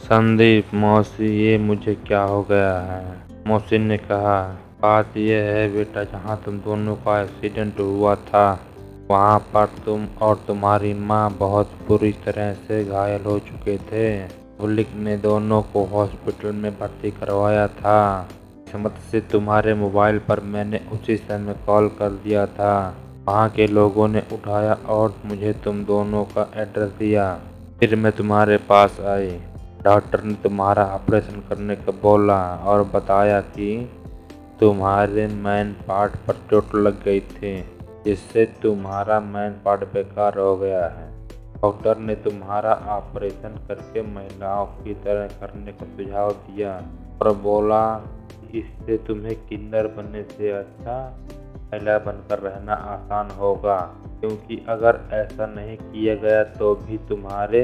संदीप, मौसी ये मुझे क्या हो गया है? मौसी ने कहा, बात यह है बेटा, जहाँ तुम दोनों का एक्सीडेंट हुआ था वहाँ पर तुम और तुम्हारी माँ बहुत बुरी तरह से घायल हो चुके थे। पुलिस ने दोनों को हॉस्पिटल में भर्ती करवाया था। किस्मत से तुम्हारे मोबाइल पर मैंने उसी समय कॉल कर दिया था। वहाँ के लोगों ने उठाया और मुझे तुम दोनों का एड्रेस दिया। फिर मैं तुम्हारे पास आई। डॉक्टर ने तुम्हारा ऑपरेशन करने का बोला और बताया कि तुम्हारे मैन पार्ट पर चोट लग गई थी, जिससे तुम्हारा मैन पार्ट बेकार हो गया है। डॉक्टर ने तुम्हारा ऑपरेशन करके महिलाओं की तरह करने का सुझाव दिया और बोला इससे तुम्हें किन्नर बनने से अच्छा महिला बनकर रहना आसान होगा, क्योंकि अगर ऐसा नहीं किया गया तो भी तुम्हारे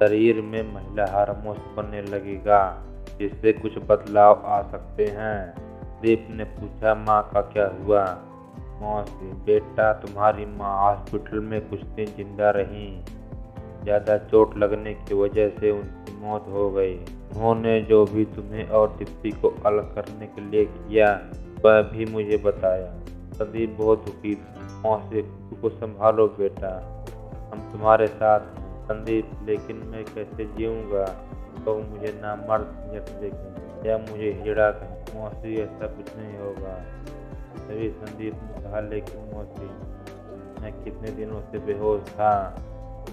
शरीर में महिला हार्मोन बनने लगेगा, जिससे कुछ बदलाव आ सकते हैं। दीप ने पूछा, माँ का क्या हुआ? मौसी, बेटा तुम्हारी माँ हॉस्पिटल में कुछ दिन जिंदा रही। ज़्यादा चोट लगने की वजह से उनकी मौत हो गई। उन्होंने जो भी तुम्हें और दीप्ति को अलग करने के लिए किया वह भी मुझे बताया। संदीप बहुत दुखी था। मौसी, खुद को संभालो बेटा, हम तुम्हारे साथ हैं। संदीप, लेकिन मैं कैसे जीऊँगा? तो मुझे ना मर्द समझ देखें या मुझे हिजड़ा कहें। मौसी, ऐसा कुछ नहीं होगा। तभी संदीप ने कहा, लेकिन मौसी, मैं कितने दिनों से बेहोश था।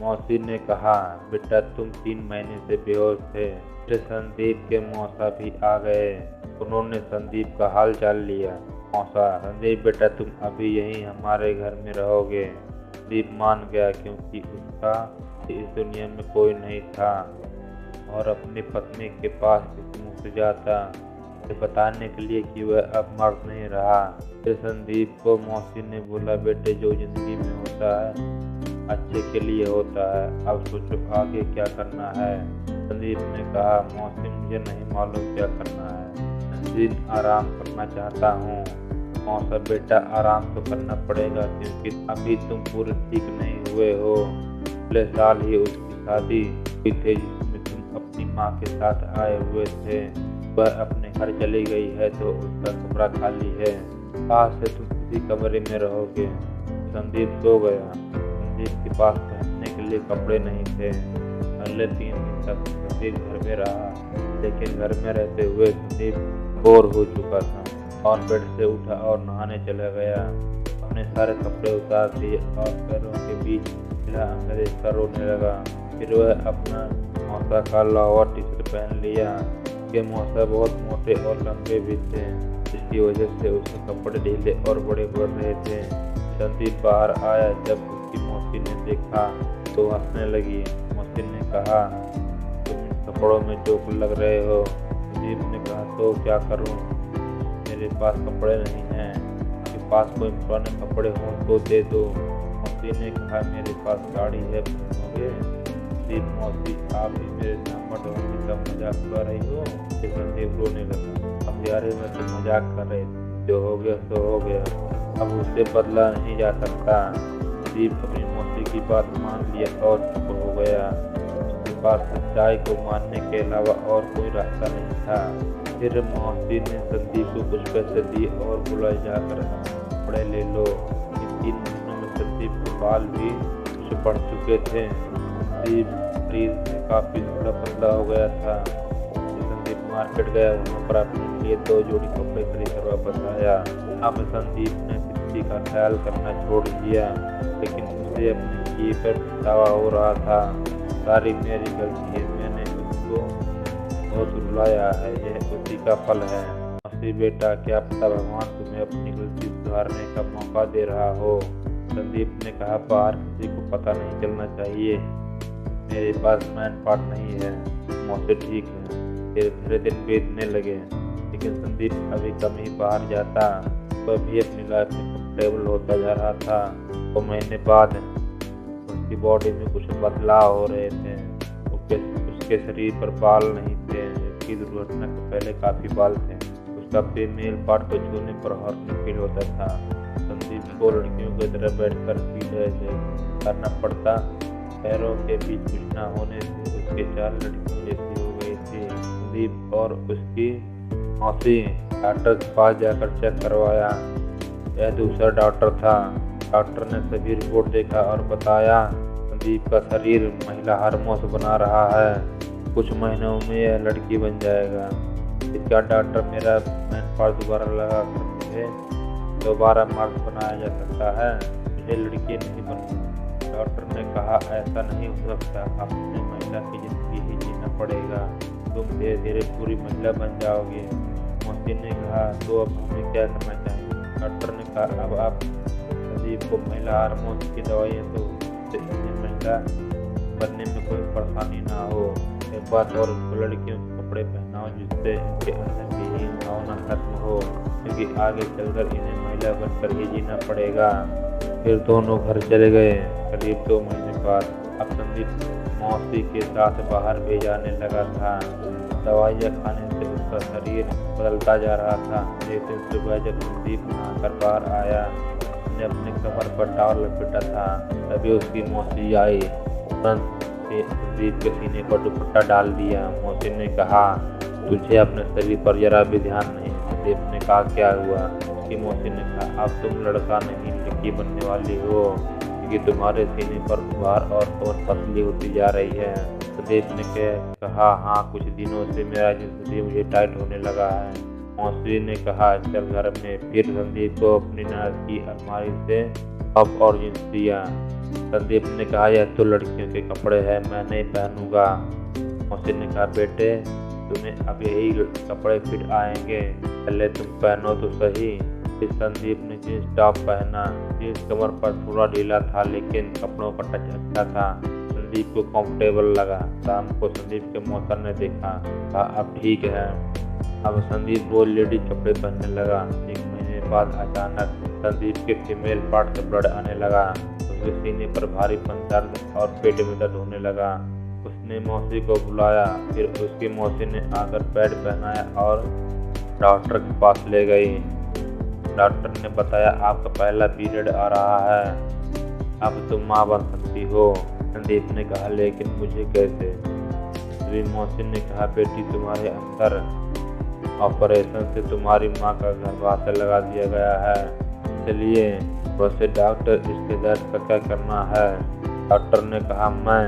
मौसी ने कहा, बेटा तुम 3 महीने से बेहोश थे। फिर संदीप के मौसा भी आ गए। उन्होंने संदीप का हाल चाल लिया। मौसा, संदीप बेटा तुम अभी यहीं हमारे घर में रहोगे। संदीप मान गया, क्योंकि उसका इस दुनिया में कोई नहीं था और अपनी पत्नी के पास इस मुँह से जाता ये बताने के लिए कि वह अब मर्द नहीं रहा। फिर संदीप को मौसी ने बोला, बेटे जो जिंदगी में होता है अच्छे के लिए होता है, अब सोचो आगे क्या करना है। संदीप ने कहा, मौसी मुझे नहीं मालूम क्या करना है, दिन आराम करना चाहता हूँ। मौसा, बेटा आराम तो करना पड़ेगा, क्योंकि अभी तुम पूरे ठीक नहीं हुए हो। पिछले साल ही उसकी शादी हुई थी जिसमें तुम अपनी माँ के साथ आए हुए थे। वह अपने घर चली गई है तो उसका कमरा खाली है। आज से तुम इसी कमरे में रहोगे। संदीप सो गया। संदीप के पास पहनने के लिए कपड़े नहीं थे। अगले 3 दिन तक संदीप घर में रहा, लेकिन घर में रहते हुए संदीप बोर हो चुका था और बेड से उठा और नहाने चला गया। अपने सारे कपड़े उतार दिए और पैरों के बीच मिला अंदर देखकर रोने लगा। फिर वह अपना मौसा का लोअर टी शर्ट पहन लिया। उसके मौसा बहुत मोटे और लंबे भी थे, जिसकी वजह से उसके कपड़े ढीले और बड़े पड़ रहे थे। संदीप बाहर आया। जब उसकी मौसी ने देखा तो हंसने लगी। मौसी ने कहा, तुम इन कपड़ों में जोक लग रहे हो। संदीप ने कहा, तो क्या करूं, मेरे पास कपड़े नहीं हैं। आपके पास कोई पुराने कपड़े हो तो दे दो। मौसी ने कहा, मेरे पास गाड़ी है, पहनोगे? संदीप, मौसी आप भी मेरे सामने होंगे तब मजाक कर रही हो। संदीप रोने लगा। अब यारे मैं तो मजाक कर रहे थे, जो हो गया सो हो गया, अब उससे बदला नहीं जा सकता। संदीप अपनी मौसी की बात मान लिया और चुप हो गया। उसके पास सच्चाई को मानने के अलावा और कोई रास्ता नहीं था। फिर मौसी ने संदीप को कुछ पैसे दिए और बोला, जाकर कपड़े ले लो। इन 3 महीनों में संदीप के बाल भी कुछ बढ़ चुके थे। संदीप शरीर में काफी दुबला पतला हो गया था। संदीप मार्केट गया, वहाँ पर अपने लिए 2 जोड़ी कपड़े खरीद कर वापस आया। अब संदीप ने दीप्ति का ख्याल करना छोड़ दिया, लेकिन उसे अपने किए पर पछतावा हो रहा था। सारी मेरी गलती है, मैंने उसको बहुत रुलाया है, यह उसी का फल है। मौसी, बेटा क्या पता भगवान तुम्हें अपनी गलती सुधारने का मौका दे रहा हो। संदीप ने कहा, बाहर किसी को पता नहीं चलना चाहिए। मेरे पास मैन पार्ट नहीं है। मौसी, ठीक है। फिर धीरे दिन बीतने लगे, लेकिन संदीप अभी कम ही बाहर जाता। वह भी अपनी लाइफ में कंफर्टेबल होता जा रहा था। 2 महीने बाद उसकी बॉडी में कुछ बदलाव हो रहे थे। उसके शरीर पर बाल नहीं थे, जबकि दुर्घटना के पहले काफी बाल थे। उसका फीमेल पार्ट को छूने पर हॉर्न फील होता था। संदीप को लड़कियों की तरह बैठकर फील करना पड़ता। पैरों के बीच कुछ न होने से उसके चाल लड़कियों जैसी हो गई थी। संदीप और उसकी मौसी डॉक्टर के पास जाकर चेक करवाया। यह दूसरा डॉक्टर था। डॉक्टर ने सभी रिपोर्ट देखा और बताया संदीप का शरीर महिला हार्मोन से बना रहा है। कुछ महीनों में यह लड़की बन जाएगा। इसका डॉक्टर मेरा मैन पार्ट दोबारा लगा कर मुझे दोबारा मर्द बनाया जा सकता है। मुझे लड़की नहीं बननी। डॉक्टर ने कहा ऐसा नहीं हो सकता, अपने महिला की जिंदगी ही जीना पड़ेगा। तुम धीरे धीरे पूरी महिला बन जाओगे। मौसी ने कहा तो अब हमें क्या करना चाहिए? डॉक्टर ने कहा अब आप संदीप को महिला हार्मोन की दवाइयाँ तो इन्हें महिला बनने में कोई परेशानी ना हो। एक बात और, लड़कियों के कपड़े पहनाओ जिससे इनके अंदर की ही भावना खत्म हो, क्योंकि आगे चलकर इन्हें महिला बनकर ही जीना पड़ेगा। फिर दोनों घर चले गए। करीब 2 महीने बाद अब संदीप मौसी के साथ बाहर भी जाने लगा था। दवाइयाँ खाने से उसका शरीर बदलता जा रहा था। एक दिन सुबह जब संदीप नहाकर बाहर आया, उसने अपने कमर पर टॉवल लपेटा था, तभी उसकी मौसी आई। तुरंत संदीप के सीने पर दुपट्टा डाल दिया। मौसी ने कहा तुझे अपने शरीर पर जरा भी ध्यान नहीं। संदीप ने कहा क्या हुआ? उसकी मौसी ने कहा अब तुम लड़का नहीं लड़की बनने वाली हो, क्योंकि तुम्हारे सीने पर बार और पतली होती जा रही है। संदीप ने कहा हाँ, कुछ दिनों से मेरा जिस्म मुझे टाइट होने लगा है। मौसी ने कहा चल घर में। फिर संदीप को अपनी ननद की अलमारी से टॉप और जींस दिया। संदीप ने कहा यह तो लड़कियों के कपड़े हैं, मैं नहीं पहनूंगा। मौसी ने कहा बेटे तुम्हें अब यही कपड़े फिट आएंगे, पहले तुम पहनो तो सही। फिर संदीप ने जींस टॉप पहना। जींस कमर पर थोड़ा ढीला था, लेकिन कपड़ों का टच अच्छा था। संदीप को कंफर्टेबल लगा। शाम को संदीप के मौसा ने देखा, कहा अब ठीक है। अब संदीप रोज लेडीज कपड़े पहनने लगा। 1 महीने बाद अचानक संदीप के फीमेल पार्ट से ब्लड आने लगा। उसके सीने पर भारीपन, दर्द और पेट में दर्द होने लगा। उसने मौसी को बुलाया। फिर उसकी मौसी ने आकर पैड पहनाया और डॉक्टर के पास ले गई। डॉक्टर ने बताया आपका पहला पीरियड आ रहा है, अब तुम माँ बन सकती हो। संदीप ने कहा लेकिन मुझे कैसे? मेरी मौसी ने कहा बेटी तुम्हारे अंदर ऑपरेशन से तुम्हारी माँ का गर्भाशय लगा दिया गया है, इसलिए वैसे डॉक्टर इसके दर्द का क्या करना है? डॉक्टर ने कहा मैं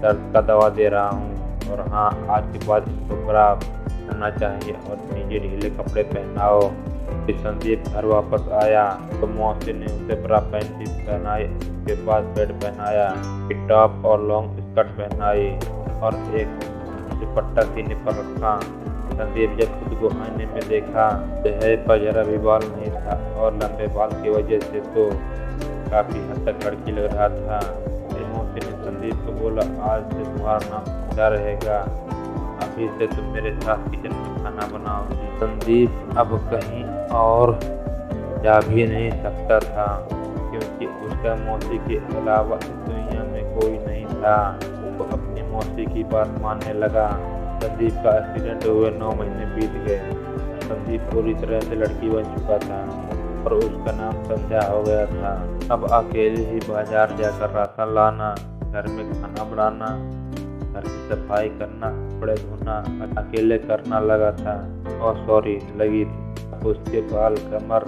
दर्द का दवा दे रहा हूँ, और हाँ आज के बाद इसको बराबर करना चाहिए और नीचे ढीले कपड़े पहनाओ। फिर संदीप घर वापस आया तो मौसी ने उसे बरा पैंटी पहनाई। उसके बाद पैड पहनाया, फिर टॉप और लॉन्ग स्कर्ट पहनाई और एक दुपट्टा सीने पर रखा। संदीप जब खुद को आईने में देखा, चेहरे पर जरा भी बाल नहीं था और लंबे बाल की वजह से तो काफी हद तक लड़की लग रहा था। मौसी ने संदीप को बोला आज से तुम्हारा नाम क्या रहेगा? अभी से तुम मेरे साथ किचन में खाना बनाओगी। संदीप अब कहीं और जा भी नहीं सकता था, क्योंकि उसका मौसी के अलावा इस दुनिया में कोई नहीं था। वो अपनी मौसी की बात मानने लगा। संदीप का एक्सीडेंट हुए 9 महीने बीत गए। संदीप पूरी तरह से लड़की बन चुका था और उसका नाम संध्या हो गया था। अब अकेले ही बाजार जाकर राशन लाना, घर में खाना बनाना, घर की सफाई करना, कपड़े धोना अकेले करना लगा था और लगी थी। अब उसके बाल कमर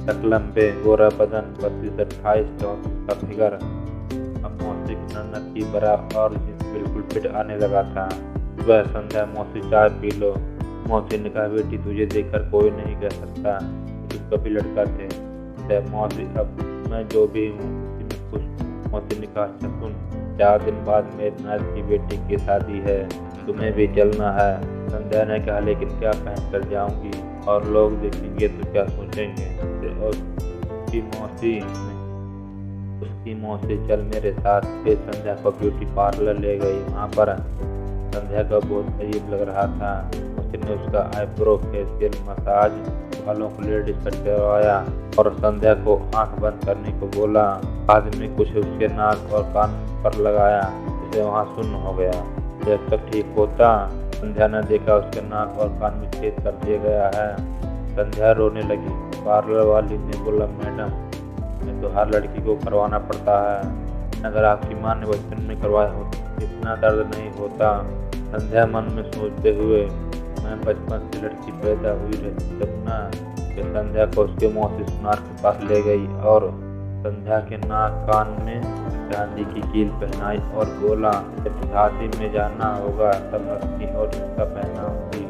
तक लंबे, गोरा बदन, 32-28-34 का फिगर। अब मौसी की ननद की बरा और जींस बिल्कुल फिट आने लगा था। सुबह संध्या मौसी चाय पी लो। मौसी ने कहा बेटी तुझे देखकर कोई नहीं कह सकता तुम कभी लड़का थे। मौसी अब मैं जो भी हूँ उसी में खुश। मौसी ने कहा अच्छा सुन, 4 दिन बाद मेरी नाथ की बेटी की शादी है, तुम्हें भी चलना है। संध्या ने कहा लेकिन क्या पहन कर जाऊंगी और लोग देखेंगे तो क्या सोचेंगे? और उसकी मौसी चल मेरे साथ। फिर संध्या को ब्यूटी पार्लर ले गई। वहाँ पर संध्या को बहुत अजीब लग रहा था। उसने उसका आईब्रो फेशियल, मसाज, बालों को लेडीज कट करवाया और संध्या को आंख बंद करने को बोला। बाद में कुछ उसके नाक और कान पर लगाया, जिससे वहाँ सुन्न हो गया। जब तक ठीक होता संध्या ने देखा उसके नाक और कान में छेद कर दिया गया है। संध्या रोने लगी। पार्लर वाली ने बोला मैडम मैं तो हर लड़की को करवाना पड़ता है, अगर आपकी माँ ने बचपन में करवाया होता इतना दर्द नहीं होता। संध्या मन में सोचते हुए मैं बचपन से लड़की पैदा हुई रहती तब ना कि संध्या को उसके मौसी सुनार के पास ले गई और संध्या के नाक कान में चांदी की कील पहनाई और बोला, जब शादी में जाना होगा तब रखनी और रिश्ता पहनाऊंगी।